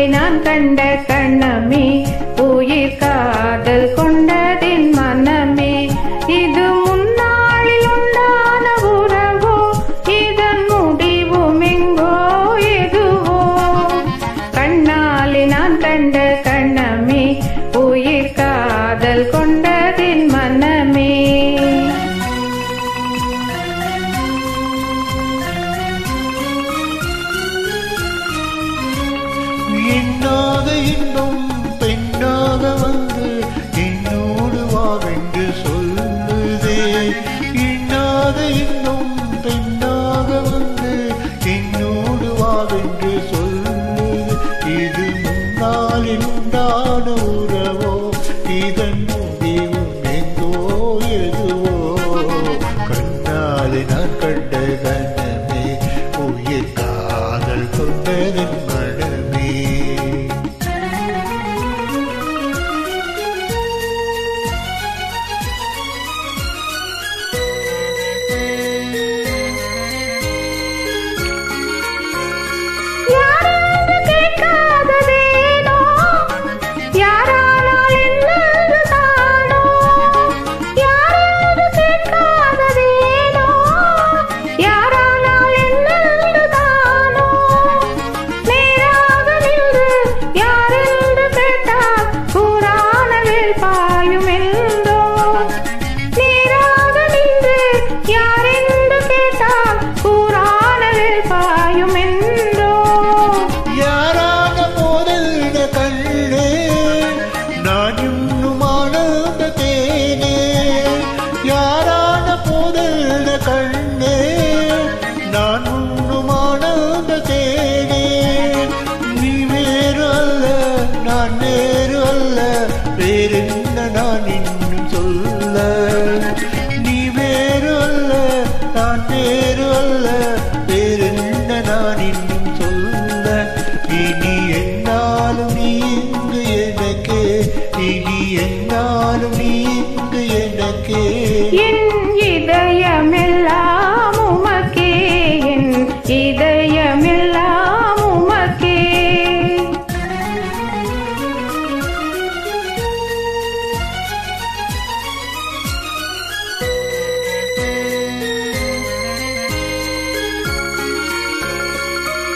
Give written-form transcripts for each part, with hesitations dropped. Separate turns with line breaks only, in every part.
நான் கண்ட கண்ணமே உயிர் காதல் கொண்டதின் மனமே இது முன்னாளில் உண்டான உறவோ இதன் முடிவும் எங்கோ எதுவோ கண்ணாலே நான் கண்ட கண்ணமே உயிர் காதல் கொண்டதின் மனமே
எண்ணாத இன்னும் பெண்ணாக வந்து என்னோடு வாவென்று சொல்லுதே எண்ணாத இன்னும் பெண்ணாக வந்து என்னோடு வாவென்று சொல்லுது இது முன்னாளில் உண்டான உறவோ இதன் முடிவும் எங்கோ எதுவோ கண்ணாலே நான் கண்ட கண்ணமே உயிர் காதல் கொண்டதன் மனமே நான் இன்னும் சொல்ல நீ வேறு அல்ல நான் வேறு அல்ல வேறென்ன நான் இன்னும் சொல்ல இனி என்னாலும் நீ இங்கு எனக்கே இனி என்னாலும் நீ இங்கு எனக்கே
என் இதயமெல்லாம் உமக்கே என் இதயமெல்லாம் உமக்கே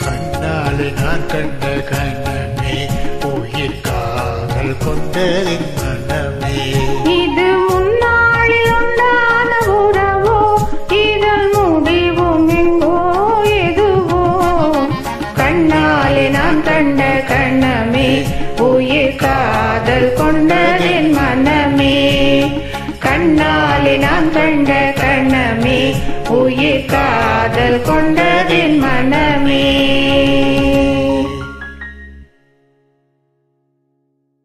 கண்ணாலே நான் கண்ட கண்ணமே உயிர் காதல் கொண்டதின் மனமே
இது முன்னாளில் உண்டான உறவோ இதன் முடிவும் எங்கோ எதுவோ கண்ணாலே நான் கண்ட கண்ணமே உயிர் காதல் கொண்டதின் மனமே கண்ணாலே நான் கண்ட கண்ணமே உயிர் காதல் கொண்டதின் மனமே